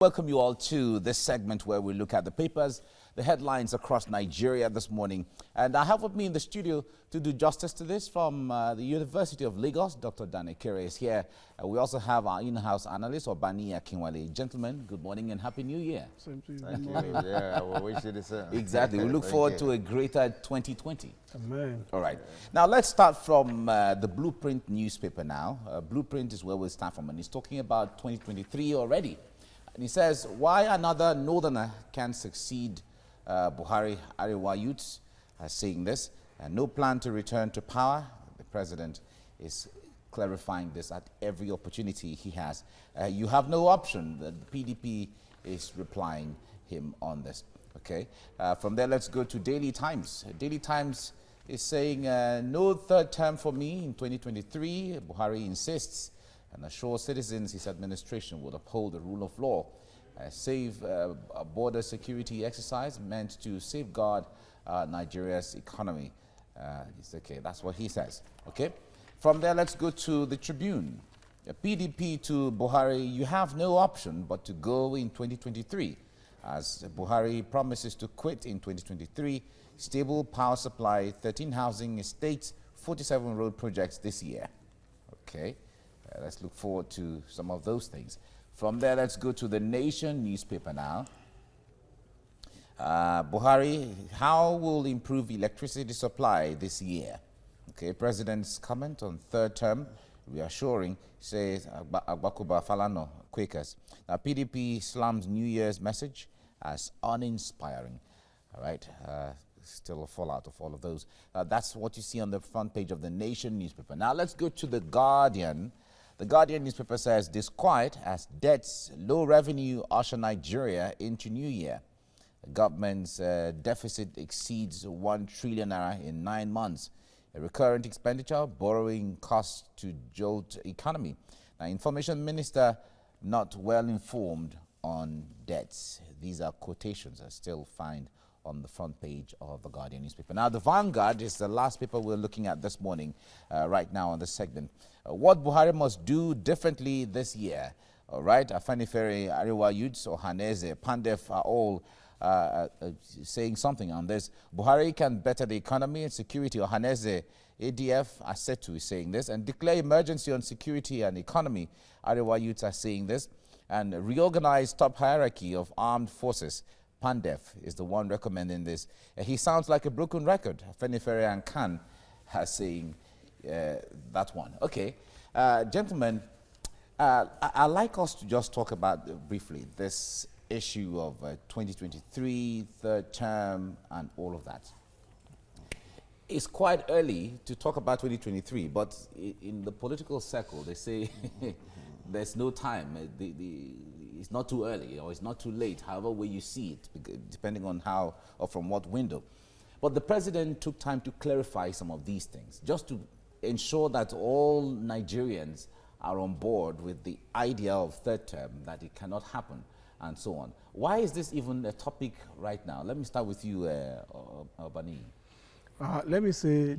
Welcome you all to this segment where we look at the papers, the headlines across Nigeria this morning. And I have with me in the studio to do justice to this from the University of Lagos, Dr. Dane Kere is here. We also have our in-house analyst, Obani Akinwale. Gentlemen, good morning and Happy New Year. Same to you. Thank you. Yeah, I will wish you the same. Exactly. We look forward to a greater 2020. Amen. All right. Now, let's start from the Blueprint newspaper now. Blueprint is where we'll start from, and he's talking about 2023 already. And he says, why another northerner can succeed Buhari. Arewa youths are saying this. No plan to return to power. The president is clarifying this at every opportunity he has. You have no option. The PDP is replying him on this. Okay. From there, let's go to Daily Times. Daily Times is saying, no third term for me in 2023. Buhari insists and assures citizens his administration would uphold the rule of law. A border security exercise meant to safeguard Nigeria's economy. Okay, that's what he says. Okay. From there, let's go to the Tribune. PDP to Buhari, you have no option but to go in 2023. As Buhari promises to quit in 2023, stable power supply, 13 housing estates, 47 road projects this year. Okay. Let's look forward to some of those things. From there, let's go to the Nation newspaper now. Buhari, how will improve electricity supply this year? Okay, President's comment on third term, reassuring, says Agbakuba Falano, Quakers. Now, PDP slams New Year's message as uninspiring. All right, still a fallout of all of those. That's what you see on the front page of the Nation newspaper. Now, let's go to the Guardian. The Guardian newspaper says, Disquiet as debts, low revenue usher Nigeria into New Year. The government's deficit exceeds 1 trillion naira in 9 months. A recurrent expenditure, borrowing costs to jolt economy. Now, Information Minister not well informed on debts. These are quotations I still find on the front page of the Guardian newspaper. Now, the Vanguard is the last paper we're looking at this morning, right now on this segment. What Buhari must do differently this year. All right, Afanifere, Arewa youths, Ohaneze, Pandef are all saying something on this. Buhari can better the economy and security. Ohaneze, ADF, Asetu is saying this. And declare emergency on security and economy. Arewa youths are saying this. And reorganize top hierarchy of armed forces. Pandef is the one recommending this. He sounds like a broken record. Fenifere and Khan are saying that one. Okay. Gentlemen, I'd like us to just talk about briefly this issue of 2023, third term, and all of that. It's quite early to talk about 2023, but in the political circle, they say there's no time. It's not too early or it's not too late, however way you see it, depending on how or from what window. But the president took time to clarify some of these things, just to ensure that all Nigerians are on board with the idea of third term, that it cannot happen, and so on. Why is this even a topic right now? Let me start with you, Obani. Let me say,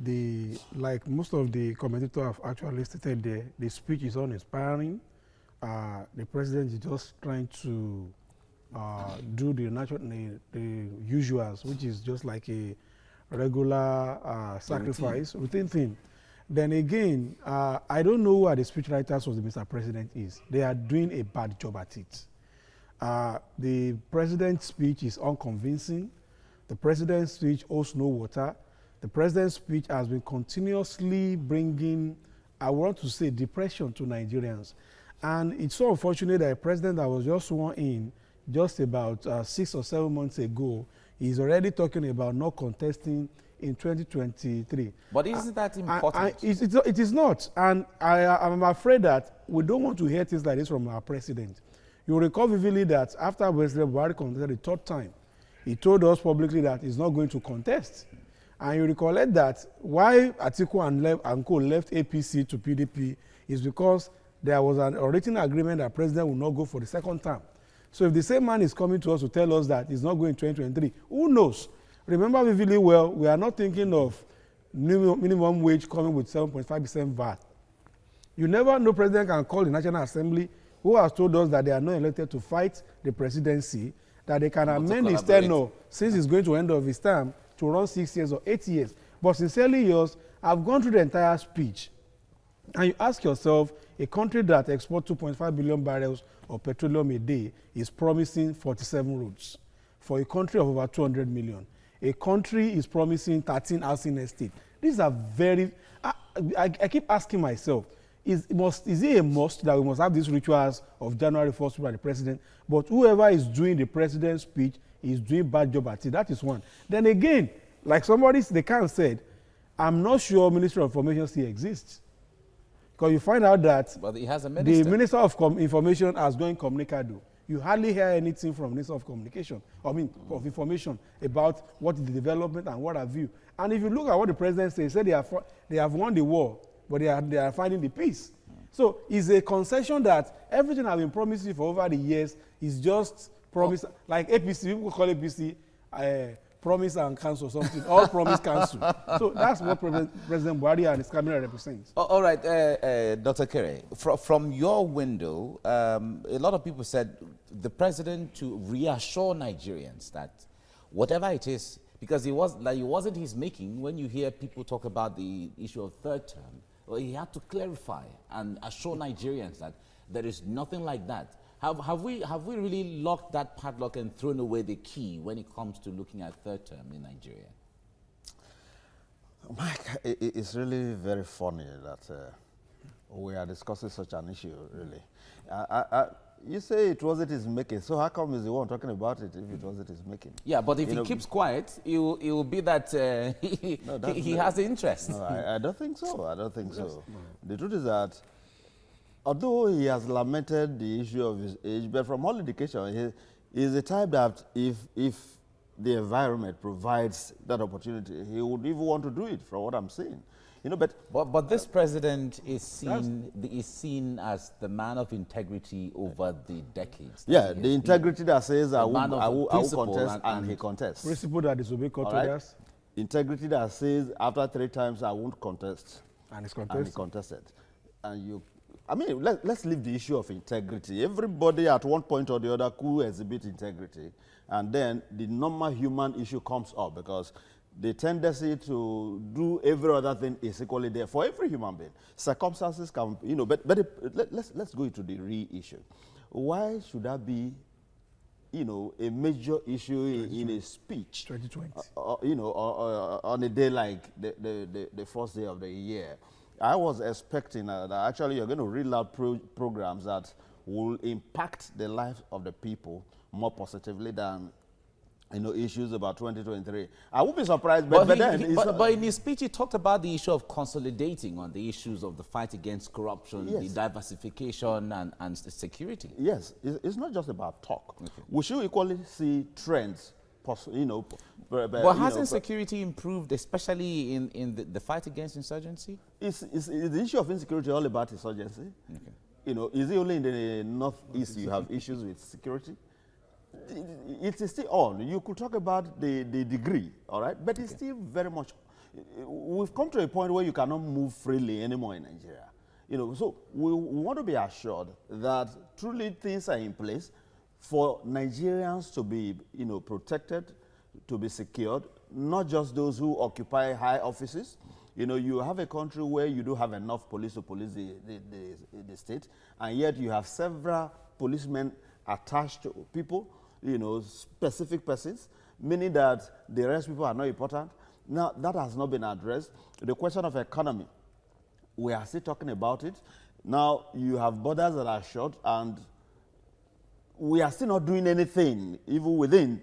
like most of the commentators have actually stated there, the speech is uninspiring. The president is just trying to do the usuals, which is just like a regular sacrifice, routine thing. Then again, I don't know who the speechwriters of the Mr. President is. They are doing a bad job at it. The president's speech is unconvincing. The president's speech holds no water. The president's speech has been continuously bringing, I want to say, depression to Nigerians. And it's so unfortunate that a president that was just sworn in just about 6 or 7 months ago is already talking about not contesting in 2023. But isn't that important? It is not. And I'm afraid that we don't want to hear things like this from our president. You will recall vividly that after President Buhari contested the third time, he told us publicly that he's not going to contest. And you recollect that why Atiku and Co left APC to PDP is because there was an written agreement that president will not go for the second term. So if the same man is coming to us to tell us that he's not going in 2023, who knows? Remember vividly well, we are not thinking of minimum wage coming with 7.5% VAT. You never know president can call the National Assembly who has told us that they are not elected to fight the presidency, that they can amend his tenure since he's going to end of his term to run 6 years or 8 years. But sincerely yours, I've gone through the entire speech. And you ask yourself, a country that exports 2.5 billion barrels of petroleum a day is promising 47 roads for a country of over 200 million. A country is promising 13 housing estates. These are very... I keep asking myself, is it a must that we must have these rituals of January 1st by the president? But whoever is doing the president's speech is doing bad job at it. That is one. Then again, like they can't said, I'm not sure Ministry of Information still exists. Because you find out that but he has a minister. The Minister of Information has gone communicado. You hardly hear anything from Minister of Communication, of Information about what is the development and what have you. And if you look at what the president says, he said they have won the war, but they are finding the peace. So it's a concession that everything I've been promising for over the years is just promise, like APC, people call APC promise and cancel something, all promise cancel. So that's what President Buhari and his cabinet represents. All right, Dr. Kere, from your window, a lot of people said the president to reassure Nigerians that whatever it is, because it wasn't his making. When you hear people talk about the issue of third term, well, he had to clarify and assure Nigerians that there is nothing like that. Have we really locked that padlock and thrown away the key when it comes to looking at third term in Nigeria? Mike, it's really very funny that we are discussing such an issue, really. You say it wasn't his making, so how come is the one talking about it if it wasn't his making? Yeah, but if he keeps quiet, it will be that he has the interest. No, I don't think so. I don't think so. The truth is that although he has lamented the issue of his age, but from all indication, he is the type that if the environment provides that opportunity, he would even want to do it, from what I'm seeing. But this president is seen as the man of integrity over the decades. Yeah, the integrity that says I will contest and he contests. Principle that disobey court orders. Integrity that says after 3 times I won't contest. And it's contested. And he contested. And let's leave the issue of integrity. Everybody at one point or the other could exhibit integrity. And then the normal human issue comes up because the tendency to do every other thing is equally there for every human being. Circumstances can, but let's go into the real issue. Why should that be, a major issue in a speech? 2020. On a day like the first day of the year. I was expecting that actually you're going to read out programs that will impact the lives of the people more positively than issues about 2023. I would be surprised, but in his speech he talked about the issue of consolidating on the issues of the fight against corruption, the diversification and the security. Yes, it's not just about talk. Okay. We should equally see trends. But hasn't security improved, especially in the fight against insurgency? Is the issue of insecurity all about insurgency? Okay. Is it only in the northeast you have issues with security? It is still on. You could talk about the degree, all right? But it's still very much... We've come to a point where you cannot move freely anymore in Nigeria. So we want to be assured that truly things are in place for Nigerians to be, protected, to be secured, not just those who occupy high offices. You have a country where you do have enough police to police the state, and yet you have several policemen attached to people, specific persons, meaning that the rest people are not important. Now, that has not been addressed. The question of economy, we are still talking about it. Now, you have borders that are shut, and we are still not doing anything, even within,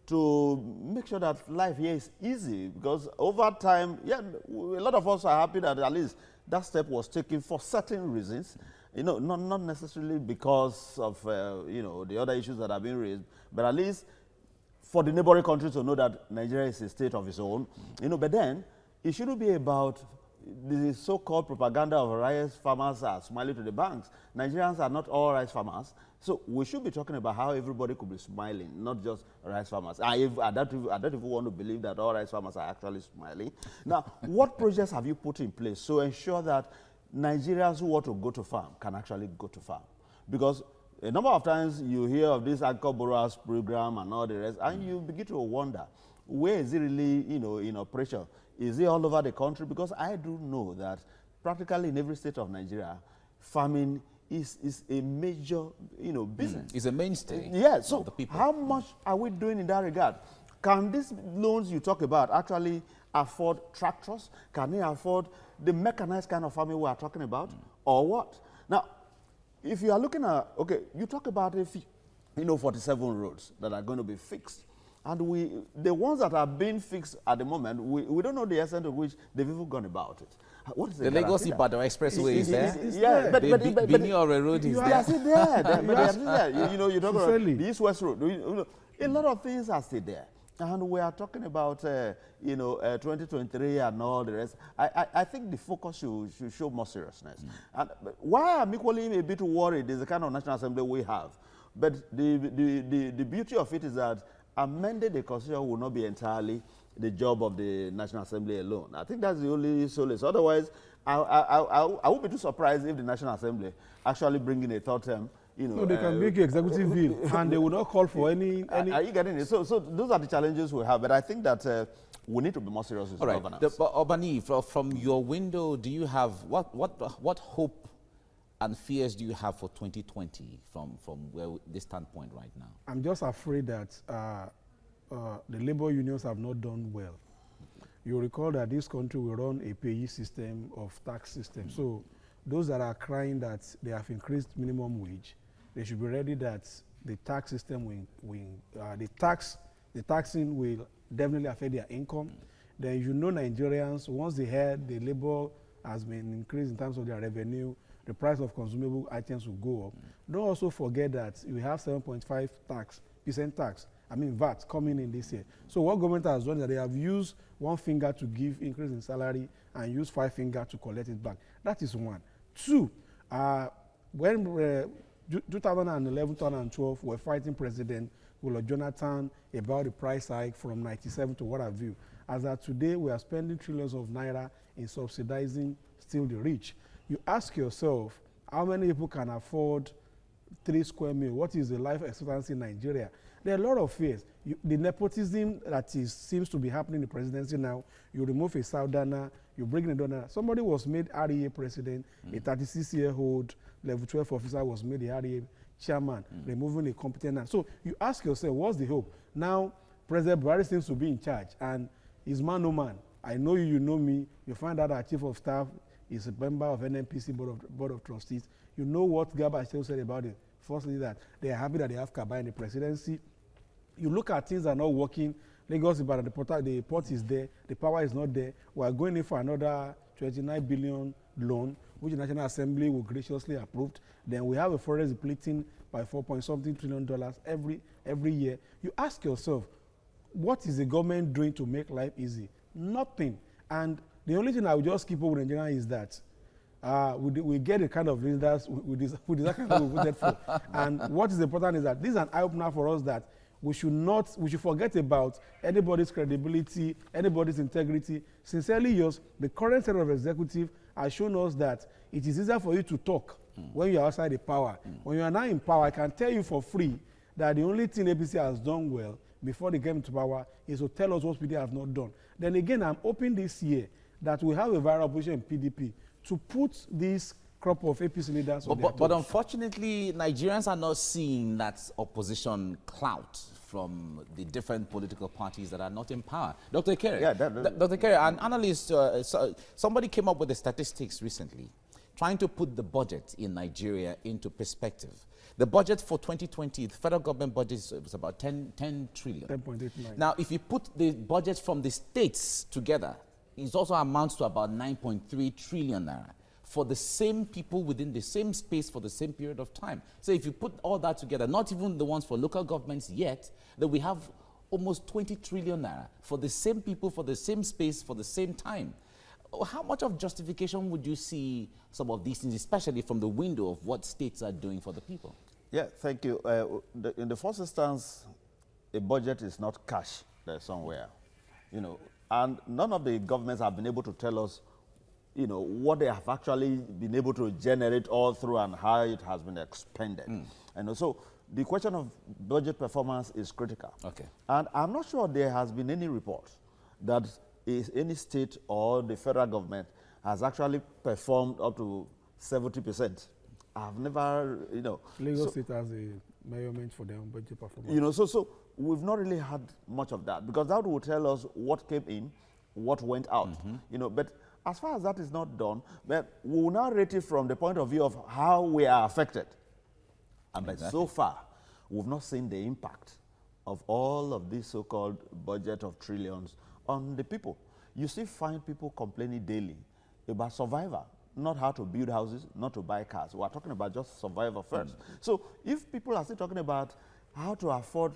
to make sure that life here is easy. Because over time, a lot of us are happy that at least that step was taken for certain reasons. Not necessarily because of, the other issues that have been raised, but at least for the neighboring countries to know that Nigeria is a state of its own. But then it shouldn't be about the so-called propaganda of rice farmers are smiling to the banks. Nigerians are not all rice farmers. So we should be talking about how everybody could be smiling, not just rice farmers. I don't even want to believe that all rice farmers are actually smiling. Now, what projects have you put in place to ensure that Nigerians who want to go to farm can actually go to farm? Because a number of times you hear of this Anchor Borrowers program and all the rest, and you begin to wonder, where is it really, in operation? Is it all over the country? Because I do know that practically in every state of Nigeria, farming is a major, business. It's a mainstay. Yeah, so of the people. how much are we doing in that regard? Can these loans you talk about actually afford tractors? Can they afford the mechanized kind of farming we are talking about? Or what? Now, if you are looking at, okay, you talk about 47 roads that are going to be fixed. And the ones that are being fixed at the moment, we don't know the extent of which they've even gone about it. What is the Lagos-Ibadan Expressway is there? Yeah, but Bini Ore Road is there. They are still there. You talk about the East-West Road. A lot of things are still there. And we are talking about, 2023 and all the rest. I think the focus should show more seriousness. And why I'm equally a bit worried is the kind of National Assembly we have. But the beauty of it is that amending the Constitution will not be entirely the job of the National Assembly alone. I think that's the only solace. Otherwise, I would be too surprised if the National Assembly actually bring in a third term. No, they can make an executive bill, and they will not call for any. Are you getting it? So those are the challenges we have. But I think that we need to be more serious with governance. Obani, from your window, do you have what hope and fears do you have for 2020 from where this standpoint right now? I'm just afraid that the labor unions have not done well. You recall that this country will run a payee system of tax system. So those that are crying that they have increased minimum wage, they should be ready that the tax system the taxing will definitely affect their income. Then Nigerians, once they heard the labor has been increased in terms of their revenue, the price of consumable items will go up. Don't also forget that we have 7.5% tax, VAT coming in this year. So what government has done is that they have used one finger to give increase in salary and use 5 fingers to collect it back. That is one. Two, when 2011, 2012, we're fighting President Goodluck Jonathan about the price hike from 97 to what have you. As of today, we are spending trillions of naira in subsidizing still the rich. You ask yourself, how many people can afford 3 square meals? What is the life expectancy in Nigeria? There are a lot of fears. The nepotism that seems to be happening in the presidency now, you remove a Southerner, you bring in a donor. Somebody was made REA president, a 36-year-old level 12 officer was made the REA chairman, removing a competent man. So you ask yourself, what's the hope? Now, President Buhari seems to be in charge, and he's man, man. I know you, you know me. You find out our chief of staff is a member of NNPC board of trustees. You know what Garba said about it. Firstly, that they are happy that they have Kaba in the presidency. You look at things that are not working. Lagos, the port is there. The power is not there. We are going in for another 29 billion loan, which the National Assembly will graciously approve. Then we have a forest depleting by $4.something trillion every year. You ask yourself, what is the government doing to make life easy? Nothing. And the only thing I will just keep up with Nigeria is that we get the kind of leaders we deserve kind of we voted for. And what is important is that this is an eye-opener for us that we should forget about anybody's credibility, anybody's integrity. Sincerely yours, the current set of executive has shown us that it is easier for you to talk when you are outside the power. When you are now in power, I can tell you for free that the only thing APC has done well before they came to power is to tell us what PDP have not done. Then again, I'm hoping this year that we have a viral opposition in PDP to put this crop of APC leaders on but unfortunately, Nigerians are not seeing that opposition clout from the different political parties that are not in power. Dr. Kerry, Dr. Kerry, an analyst, somebody came up with the statistics recently, trying to put the budget in Nigeria into perspective. The budget for 2020, the federal government budget was about 10 trillion. 10.89. Now, if you put the budget from the states together, it also amounts to about 9.3 trillion naira for the same people within the same space for the same period of time. So if you put all that together, not even the ones for local governments yet, then we have almost 20 trillion naira for the same people, for the same space, for the same time. How much of justification would you see some of these things, especially from the window of what states are doing for the people? Yeah, thank you. In the first instance, a budget is not cash there somewhere, and none of the governments have been able to tell us you know, what they have actually been able to generate all through and how it has been expended. And also, the question of budget performance is critical. Okay. And I'm not sure there has been any report that any state or the federal government has actually performed up to 70%. I've never, you know. Lagos State has a measurement for their own budget performance. You know, so we've not really had much of that, because that will tell us what came in, what went out. You know, but as far as that is not done, but we will now rate it from the point of view of how we are affected. And but so far, we've not seen the impact of all of this so-called budget of trillions on the people. You still find people complaining daily about survival, not how to build houses, not to buy cars. We're talking about just survival first. So if people are still talking about how to afford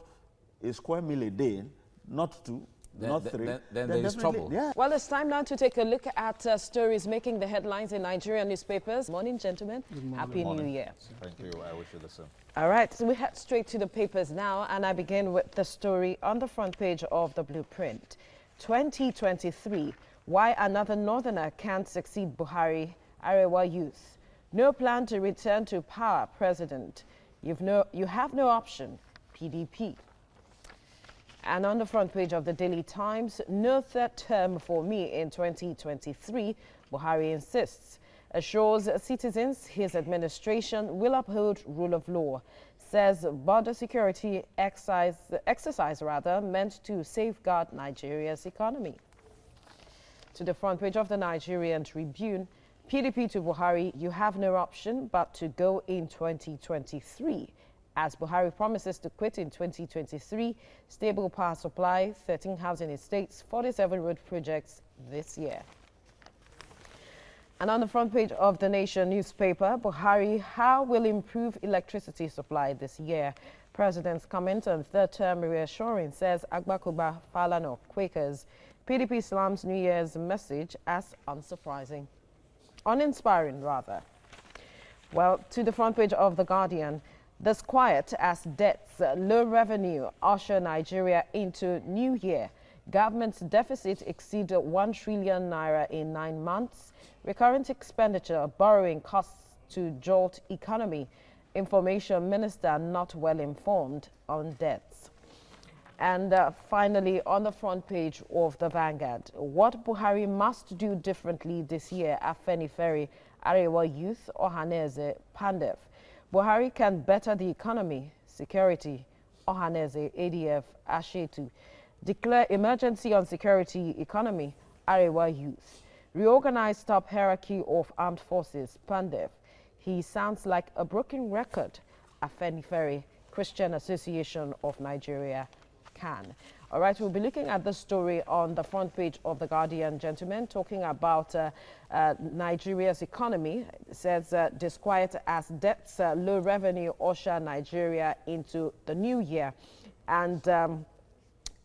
a square meal a day, not two, not three, then there is trouble. Yeah. Well, it's time now to take a look at stories making the headlines in Nigerian newspapers. Morning, gentlemen. Good morning. Happy New Year. Thank you. I wish you the same. All right, so we head straight to the papers now, and I begin with the story on the front page of the Blueprint. 2023, why another northerner can't succeed Buhari, Arewa youth. No plan to return to power, President. You have no option, PDP. And on the front page of the Daily Times, no third term for me in 2023, Buhari insists. Assures citizens his administration will uphold rule of law. Says border security exercise meant to safeguard Nigeria's economy. To the front page of the Nigerian Tribune, PDP to Buhari, you have no option but to go in 2023. As Buhari promises to quit in 2023, stable power supply, 13 housing estates, 47 road projects this year. And on the front page of the Nation newspaper, Buhari, how will improve electricity supply this year? President's comment on third term reassuring, says Agbakuba Falano Quakers. PDP slams New Year's message as unsurprising. Uninspiring, rather. Well, to the front page of The Guardian, Disquiet as debts, low revenue usher Nigeria into new year. Government's deficit exceeded 1 trillion naira in 9 months. Recurrent expenditure, borrowing costs to jolt economy. Information Minister not well informed on debts. And finally, on the front page of the Vanguard, what Buhari must do differently this year at Afenifere, Arewa Youth, Ohaneze, Pandev. Buhari can better the economy, security, Ohaneze, ADF, Ashetu. Declare emergency on security, economy, Arewa Youth. Reorganize top hierarchy of armed forces, Pandev. He sounds like a broken record, Afenifere, Christian Association of Nigeria, CAN. All right, we'll be looking at the story on the front page of The Guardian, gentlemen, talking about Nigeria's economy. It says disquiet as debts, low revenue usher Nigeria into the new year. And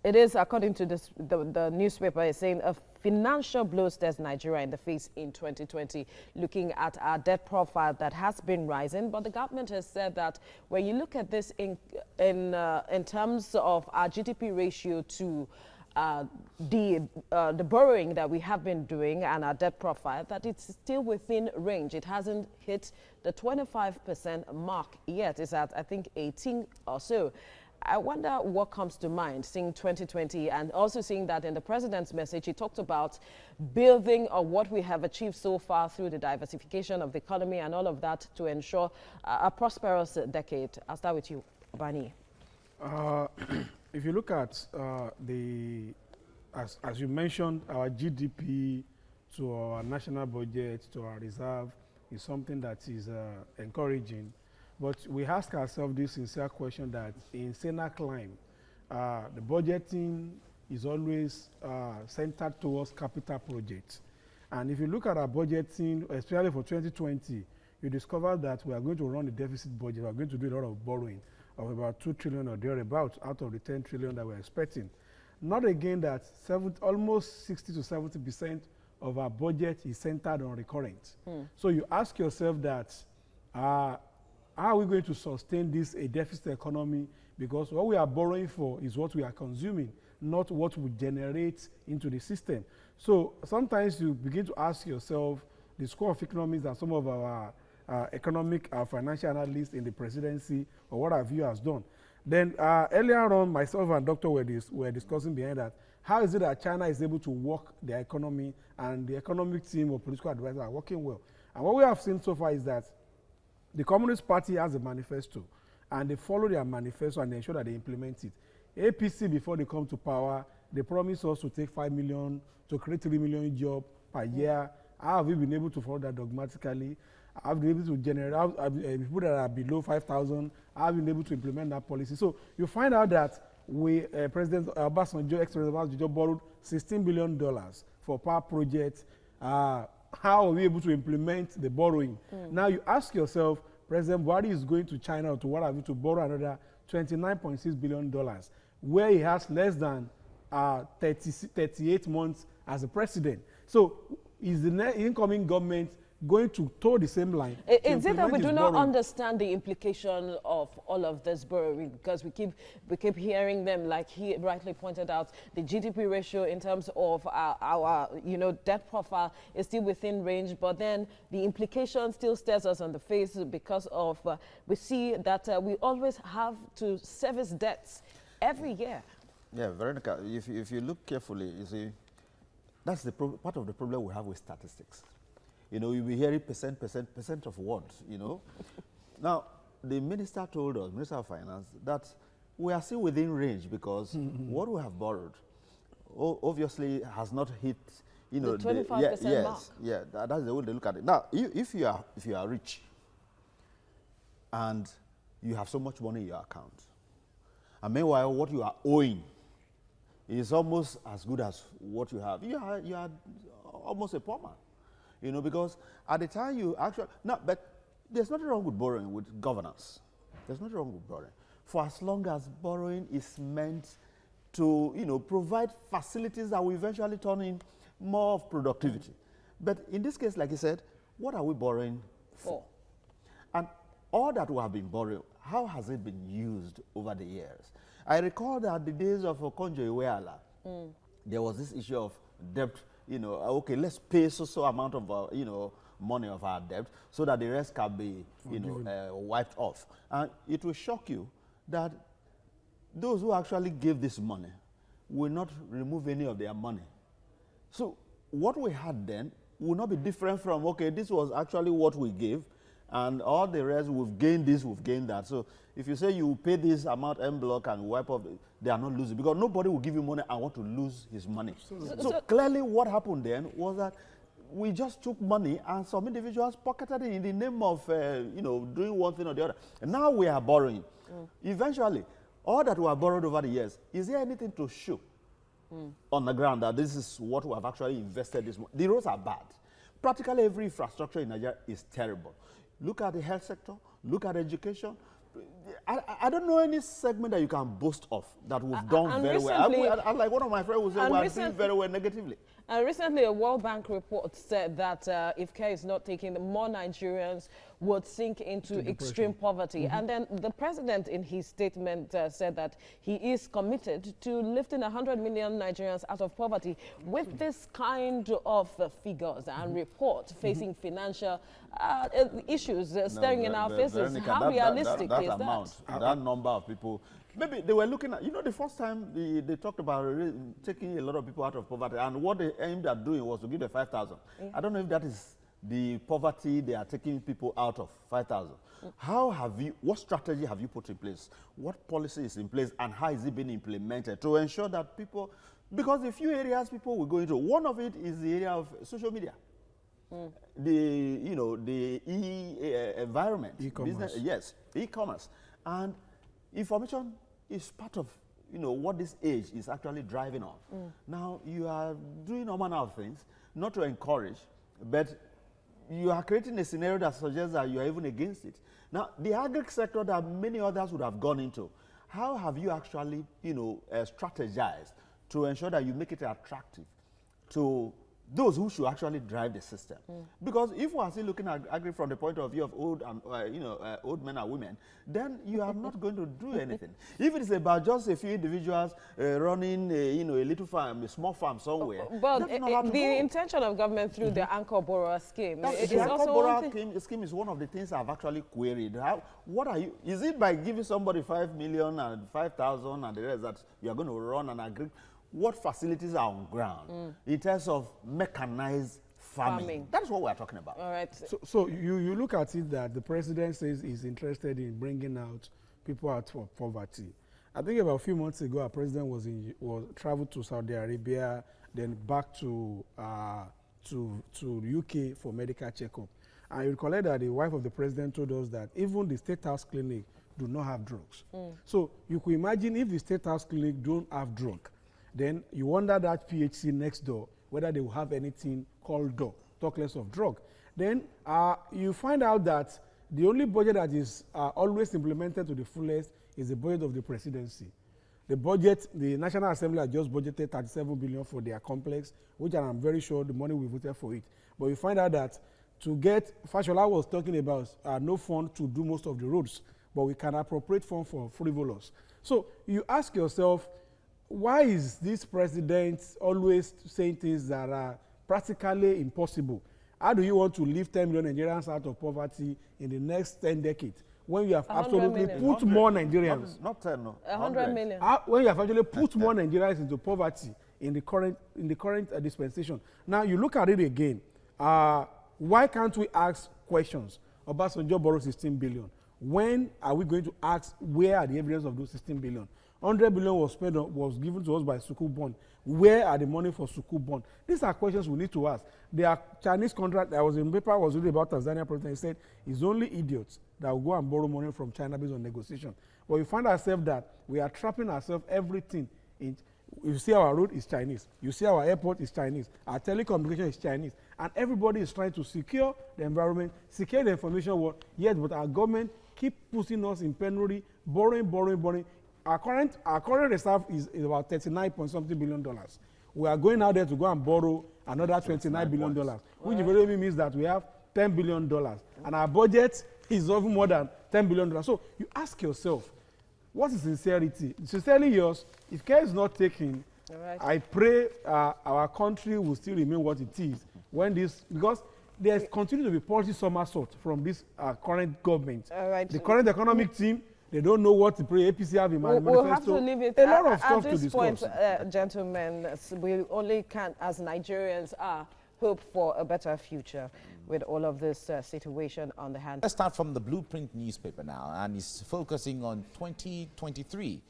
it is, according to this, the newspaper, is saying a financial blow stares Nigeria in the face in 2020, looking at our debt profile that has been rising. But the government has said that when you look at this in terms of our GDP ratio to the borrowing that we have been doing and our debt profile, that it's still within range. It hasn't hit the 25% mark yet. It's at, I think, 18 or so. I wonder what comes to mind, seeing 2020 and also seeing that in the president's message, he talked about building on what we have achieved so far through the diversification of the economy and all of that to ensure a prosperous decade. I'll start with you, Bani. If you look at as you mentioned, our GDP to our national budget, to our reserve, is something that is encouraging. But we ask ourselves this sincere question that in Sena climb, the budgeting is always centered towards capital projects. And if you look at our budgeting, especially for 2020, you discover that we are going to run a deficit budget. We are going to do a lot of borrowing of about 2 trillion or thereabouts out of the 10 trillion that we're expecting. Not again that almost 60 to 70% of our budget is centered on recurrent. So you ask yourself that, how are we going to sustain this a deficit economy because what we are borrowing for is what we are consuming, not what we generate into the system. So sometimes you begin to ask yourself, the School of Economics that some of our economic financial analysts in the presidency or what have you has done. Then earlier on, myself and Doctor were discussing behind that, how is it that China is able to work their economy and the economic team or political advisors are working well? And what we have seen so far is that the Communist Party has a manifesto, and they follow their manifesto and they ensure that they implement it. APC, before they come to power, they promised us to take 5 million, to create 3 million jobs per year. How have we been able to follow that dogmatically? Have been able to generate people that are below 5,000, have been able to implement that policy. So you find out that President Obasanjo, ex-President Obasanjo, borrowed $16 billion for power projects. How are we able to implement the borrowing? Now you ask yourself, President Buhari is going to China or to what have you to borrow another $29.6 billion, where he has less than 38 months as a president. So is the incoming government going to toe the same line? Is it that we do not understand the implication of all of this borrowing? Because we keep hearing them, like he rightly pointed out, the GDP ratio in terms of our debt profile is still within range, but then the implication still stares us on the face because of we see that we always have to service debts every year. Yeah, Veronica, if you look carefully, you see, that's the part of the problem we have with statistics. You know, you'll be hearing percent of what, you know. Now, the minister told us, Minister of Finance, that we are still within range because what we have borrowed obviously has not hit, you know, the 25% mark. Yeah, that's the way they look at it. Now, if you are rich and you have so much money in your account, and meanwhile what you are owing is almost as good as what you have, you are almost a poor man. You know, because at the time you actually, no, but there's nothing wrong with borrowing with governance. There's nothing wrong with borrowing. For as long as borrowing is meant to, you know, provide facilities that will eventually turn in more of productivity. But in this case, like I said, what are we borrowing for? And all that we have been borrowing, how has it been used over the years? I recall that the days of Okonjo-Iweala, there was this issue of debt. You know, okay, let's pay so amount of, you know, money of our debt so that the rest can be, you know, wiped off. And it will shock you that those who actually gave this money will not remove any of their money. So what we had then will not be different from, okay, this was actually what we gave, and all the rest, we've gained this, we've gained that. So if you say you pay this amount en bloc and wipe off, they are not losing, because nobody will give you money and want to lose his money. So clearly what happened then was that we just took money and some individuals pocketed it in the name of, you know, doing one thing or the other. And now we are borrowing. Eventually, all that we have borrowed over the years, is there anything to show on the ground that this is what we have actually invested this money? The roads are bad. Practically every infrastructure in Nigeria is terrible. Look at the health sector, look at education. I don't know any segment that you can boast of that we've done very well. I like one of my friends who said we're doing very well negatively. Recently, a World Bank report said that if care is not taken, more Nigerians would sink into extreme poverty. And then the president in his statement said that he is committed to lifting 100 million Nigerians out of poverty. With this kind of figures and reports facing financial issues staring in our faces, Veronica, how realistic is that? That number of people, maybe they were looking at, you know, the first time they talked about taking a lot of people out of poverty, and what they aimed at doing was to give them 5,000. I don't know if that is the poverty they are taking people out of, 5,000. What strategy have you put in place? What policy is in place, and how is it being implemented to ensure that people, because the few areas people will go into, one of it is the area of social media. The environment, e-commerce. Yes, e-commerce, and information is part of, you know, what this age is actually driving on. Now you are doing all manner of things, not to encourage, but you are creating a scenario that suggests that you are even against it. Now the agri sector that many others would have gone into, how have you actually, you know, strategized to ensure that you make it attractive to those who should actually drive the system. Because if we are still looking at agri from the point of view of old and old men and women, then you are not going to do anything. If it is about just a few individuals running a little farm, a small farm somewhere, but that's not how to the go. intention of government through the anchor borrower scheme, The anchor borrower scheme is one of the things I've actually queried. What are you? Is it by giving somebody 5 million and 5,000 and the rest that you are going to run and agree? What facilities are on ground in terms of mechanized farming? That's what we're talking about. All right. So you look at it that the president says he's interested in bringing out people out of poverty. I think about a few months ago, our president was traveled to Saudi Arabia, then back to UK for medical checkup. And you recall that the wife of the president told us that even the State House Clinic do not have drugs. So you could imagine if the State House Clinic don't have drug, then you wonder that PHC next door, whether they will have anything called DOR, talk less of drug. Then you find out that the only budget that is always implemented to the fullest is the budget of the presidency. The budget, the National Assembly has just budgeted 37 billion for their complex, which I'm very sure the money we voted for it. But you find out that to get, Fashola was talking about no fund to do most of the roads, but we can appropriate fund for frivolous. So you ask yourself, why is this president always saying things that are practically impossible? How do you want to lift 10 million Nigerians out of poverty in the next 10 decades when you have absolutely put more Nigerians? Not 10, no. 100 million. When you have actually put more Nigerians into poverty in the current dispensation. Now you look at it again. Why can't we ask questions? Obasanjo borrowed 16 billion. When are we going to ask where are the evidence of those 16 billion? 100 billion was given to us by Sukuk bond. Where are the money for Sukuk bond? These are questions we need to ask. There are Chinese contract. I was in paper, I was reading about Tanzania president. He said it's only idiots that will go and borrow money from China based on negotiation. But we find ourselves that we are trapping ourselves everything in. You see our road is Chinese. You see our airport is Chinese. Our telecommunication is Chinese. And everybody is trying to secure the environment, secure the information world. Yes, but our government keep putting us in penury, borrowing. Our current reserve is about $39-point-something billion. We are going out there to go and borrow another $29 billion, which really means that we have $10 billion. And our budget is even more than $10 billion. So you ask yourself, what is sincerity? Sincerely yours, if care is not taken, I pray our country will still remain what it is when this, because there continues to be policy somersault from this current government. The current economic team, they don't know what to pray. APC have in my manifesto. We'll have to leave it a lot of stuff at this to discuss. point, gentlemen. We only can, as Nigerians are, hope for a better future with all of this situation on the hand. Let's start from the Blueprint newspaper now, and it's focusing on 2023.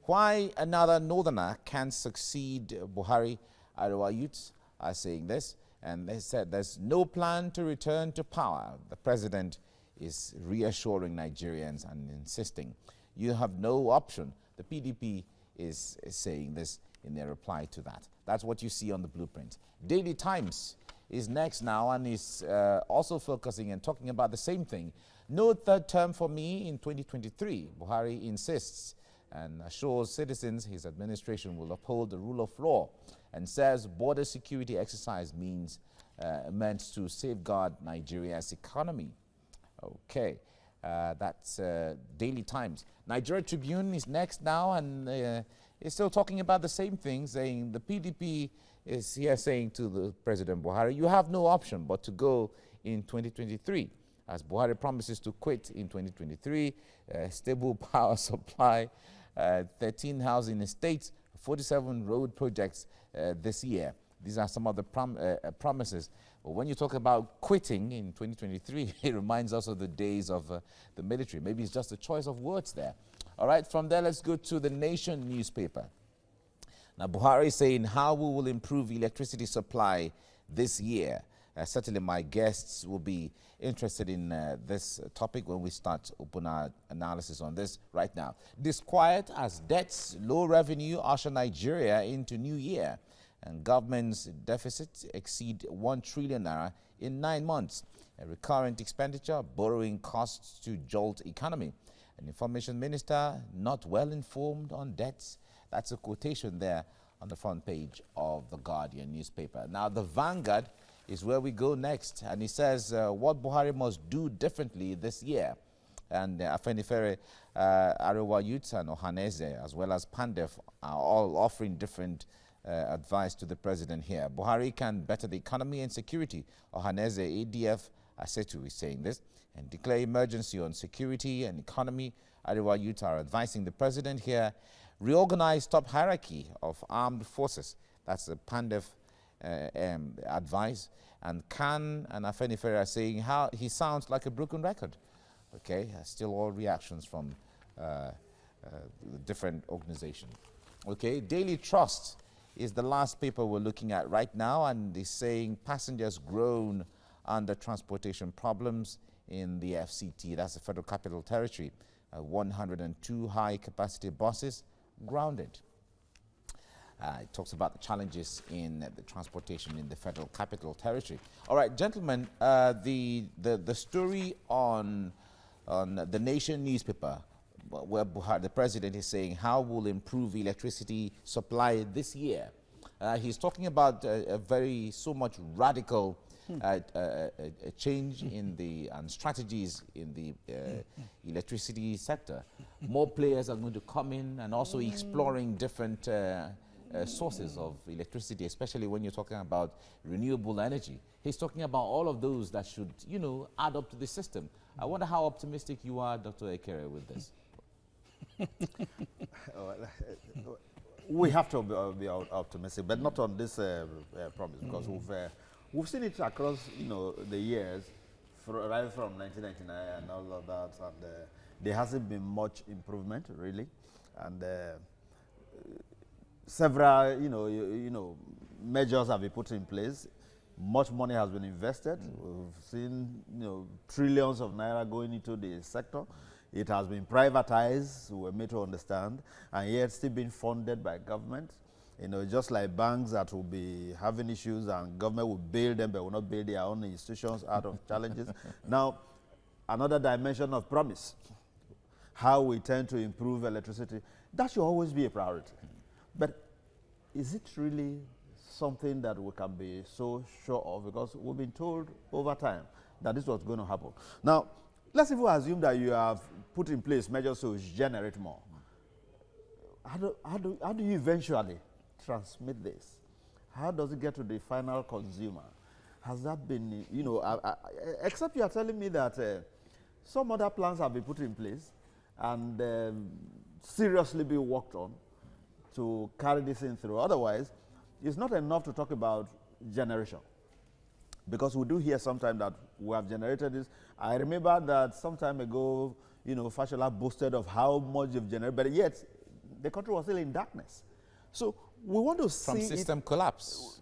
Why another northerner can succeed Buhari? Our youths are saying this, and they said there's no plan to return to power. The president is reassuring Nigerians and insisting you have no option. The PDP is saying this in their reply to that. That's what you see on the Blueprint. Daily Times is next now and is also focusing and talking about the same thing. No third term for me in 2023, Buhari insists, and assures citizens his administration will uphold the rule of law, and says border security exercise meant to safeguard Nigeria's economy. Okay, that's Daily Times. Nigeria Tribune is next now, and is still talking about the same thing, saying the PDP is here saying to the President Buhari, you have no option but to go in 2023. As Buhari promises to quit in 2023, stable power supply, 13 housing estates, 47 road projects this year. These are some of the promises. But when you talk about quitting in 2023, it reminds us of the days of the military. Maybe it's just a choice of words there. All right, from there, let's go to the Nation newspaper. Now, Buhari is saying how we will improve electricity supply this year. Certainly, my guests will be interested in this topic when we start open our analysis on this right now. Disquiet as debts, low revenue usher Nigeria into new year, and government's deficit exceed 1 trillion naira in 9 months. A recurrent expenditure, borrowing costs to jolt economy. An information minister not well informed on debts. That's a quotation there on the front page of the Guardian newspaper. Now, the Vanguard is where we go next, and he says what Buhari must do differently this year. And Afenifere, Arewa Youth and Ohaneze, as well as Pandef, are all offering different advice to the president here. Buhari can better the economy and security. Ohaneze, ADF, Asetu is saying this, and declare emergency on security and economy. Arewa Youth are advising the president here. Reorganize top hierarchy of armed forces. That's the Pandef advice. And Khan and Afenifere are saying how he sounds like a broken record. Okay, still all reactions from different organizations. Okay, Daily Trust is the last paper we're looking at right now, and they're saying passengers groan under transportation problems in the FCT. That's the Federal Capital Territory. 102 high-capacity buses grounded. It talks about the challenges in the transportation in the Federal Capital Territory. All right, gentlemen, the story on the Nation newspaper, where Buhari, the president, is saying how will improve electricity supply this year. He's talking about so much radical change in the strategies in the electricity sector. More players are going to come in, and also exploring different sources of electricity, especially when you're talking about renewable energy. He's talking about all of those that should, add up to the system. I wonder how optimistic you are, Dr. Ekere, with this. We have to be optimistic, but not on this promise, because we've seen it across, the years, right from 1999 and all of that, and there hasn't been much improvement, really, and several, measures have been put in place. Much money has been invested. We've seen, trillions of naira going into the sector. It has been privatized, we're made to understand, and yet still being funded by government. Just like banks that will be having issues and government will bail them, but will not bail their own institutions out of challenges. Now, another dimension of promise, how we tend to improve electricity, that should always be a priority. But is it really something that we can be so sure of? Because we've been told over time that this was going to happen. Now, let's even assume that you have put in place measures to generate more. How do you eventually transmit this? How does it get to the final consumer? Has that been, except you are telling me that some other plans have been put in place and seriously be worked on to carry this in through. Otherwise, it's not enough to talk about generation. Because we do hear sometimes that we have generated this. I remember that some time ago, Fashola boasted of how much they've generated, but yet the country was still in darkness. So we want to see... From system collapse.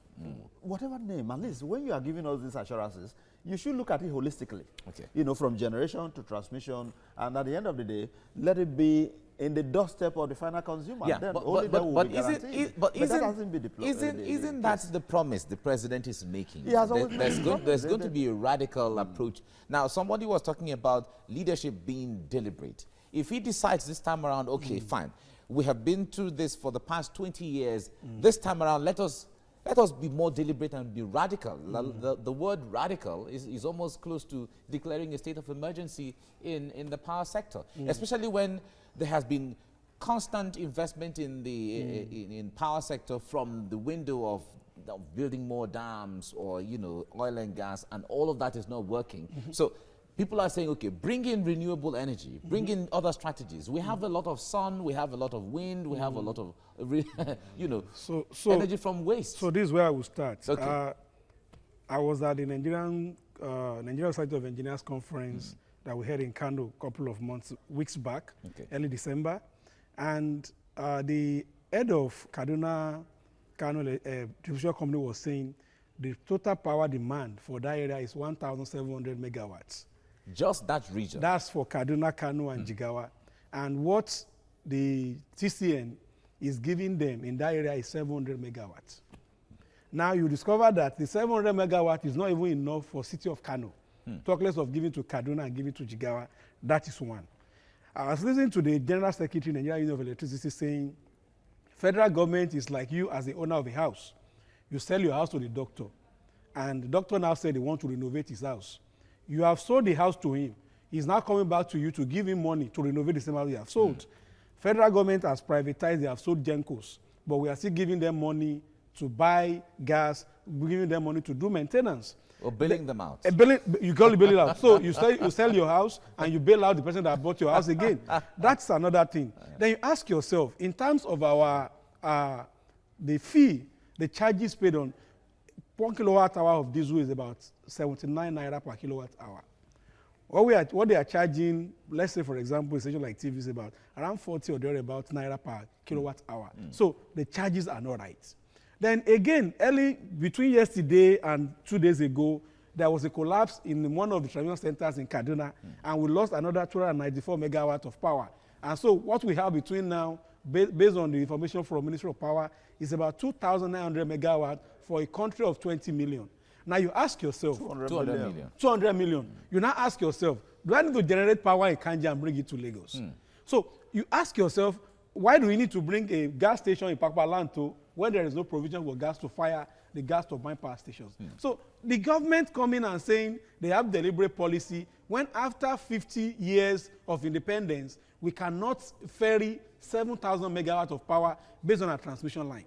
Whatever name, at least when you are giving us these assurances, you should look at it holistically. Okay. From generation to transmission, and at the end of the day, let it be in the doorstep of the final consumer. Yeah, then isn't that the promise the president is making? There's going to be a radical approach. Now, somebody was talking about leadership being deliberate. If he decides this time around, okay, fine, we have been through this for the past 20 years. This time around, let us be more deliberate and be radical. The word radical is almost close to declaring a state of emergency in the power sector, especially when there has been constant investment in the in power sector from the window of building more dams or oil and gas, and all of that is not working. So people are saying, okay, bring in renewable energy, bring in other strategies. We have a lot of sun, we have a lot of wind, we have a lot of energy from waste. So this is where I will start. Okay. I was at the Nigerian Society of Engineers conference that we had in Kano a couple of weeks back, early December, and the head of Kano distribution company was saying the total power demand for that area is 1,700 megawatts. Just that region? That's for Kaduna, Kano, and Jigawa. And what the TCN is giving them in that area is 700 megawatts. Now you discover that the 700 megawatt is not even enough for city of Kano. Talk less of giving to Kaduna and giving to Jigawa. That is one. I was listening to the General Secretary in the Nigerian Union of Electricity saying Federal government is like you as the owner of a house. You sell your house to the doctor, and the doctor now said he wants to renovate his house. You have sold the house to him. He's now coming back to you to give him money to renovate the same house you have sold. Federal government has privatized, they have sold Gencos, but we are still giving them money to buy gas, giving them money to do maintenance. Or bailing them out. You call it bailing out. So you sell your house and you bail out the person that bought your house again. That's another thing. Then you ask yourself, in terms of our the fee, the charges paid on 1 kilowatt hour of diesel is about 79 naira per kilowatt hour. What they are charging, let's say for example, a station like TV is about around 40 or thereabout naira per kilowatt hour. So the charges are not right. Then again, between yesterday and 2 days ago, there was a collapse in one of the transmission centers in Kaduna, and we lost another 294 megawatt of power. And so what we have between now, based on the information from Ministry of Power, is about 2,900 megawatt for a country of 20 million. Now you ask yourself, 200 million. 200 million. You now ask yourself, do I need to generate power in Kanja and bring it to Lagos? So you ask yourself, why do we need to bring a gas station in Pakpalanto when there is no provision for gas to fire the gas turbine power stations? So the government coming and saying they have deliberate policy when after 50 years of independence, we cannot ferry 7,000 megawatts of power based on a transmission line.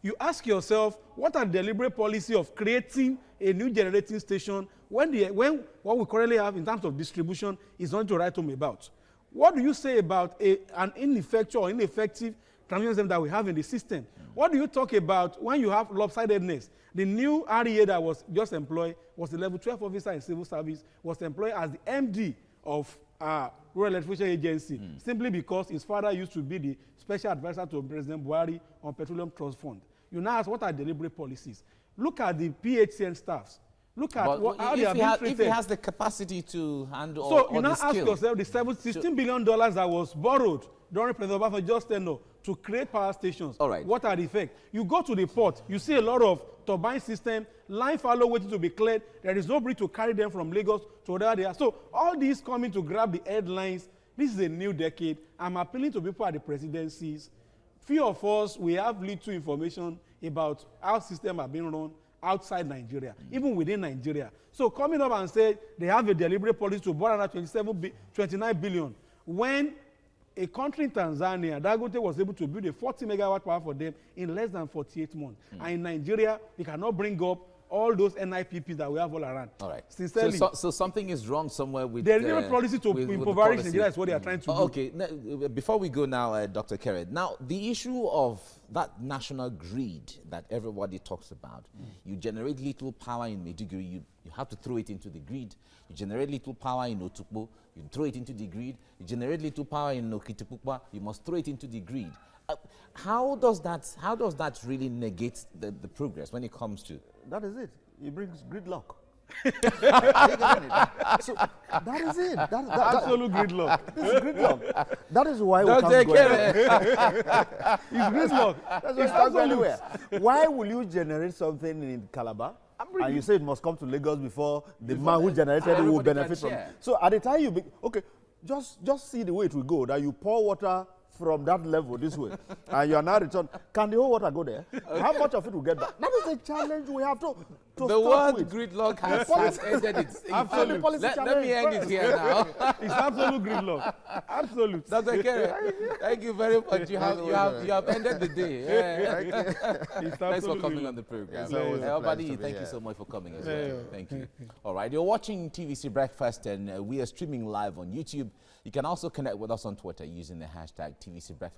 You ask yourself, what are the deliberate policy of creating a new generating station when what we currently have in terms of distribution is not to write home about? What do you say about an ineffectual or ineffective transmission system that we have in the system? What do you talk about when you have lopsidedness? The new REA that was just employed was the level 12 officer in civil service, was employed as the MD of Rural Electrification Agency, simply because his father used to be the special advisor to President Buhari on Petroleum Trust Fund. You now ask, what are deliberate policies? Look at the PHCN staffs. Look at how they are being treated. If he has the capacity to handle so all you now the skill. ask yourself, the $16 billion that was borrowed during President Obama just to create power stations. All right. What are the effects? You go to the port, you see a lot of turbine system, line fallow waiting to be cleared. There is nobody to carry them from Lagos to wherever they are. So all these coming to grab the headlines. This is a new decade. I'm appealing to people at the presidencies. Few of us, we have little information about how systems are being run outside Nigeria, even within Nigeria. So coming up and say they have a deliberate policy to borrow 29 billion, when a country in Tanzania, Dangote was able to build a 40 megawatt power for them in less than 48 months. And in Nigeria, we cannot bring up all those NIPPs that we have all around. All right. Sincerely. So something is wrong somewhere with the deliberate policy to impoverish Nigeria is what they are trying to do. Okay. Now, before we go now, Dr. Keret, now the issue of that national greed that everybody talks about, you generate little power in Maiduguri, you have to throw it into the grid. You generate little power in Otukpo, you throw it into the grid. You generate little power in Okitipukpa, you must throw it into the grid. How does that really negate the progress when it comes to? That is it. It brings gridlock. So that is it. Absolute gridlock. This is gridlock. That is why we Don't can't go take it. It's gridlock. That's why you can't go anywhere. Why will you generate something in Calabar and you say it must come to Lagos before the man who generated it will benefit from it? So at the time you just see the way it will go, that you pour water from that level this way, and you are now returned. Can the whole water go there? How much of it will get back? That is the challenge we have to the word with. Gridlock has ended its absolute. Let me end it here now. It's absolute gridlock. Absolute. Dr. Keret, thank you very much. You have ended the day. Yeah. Thanks for coming on the program. Everybody, thank you so much for coming as well. Thank you. All right, you're watching TVC Breakfast, and we are streaming live on YouTube. You can also connect with us on Twitter using the hashtag TVC Breakfast.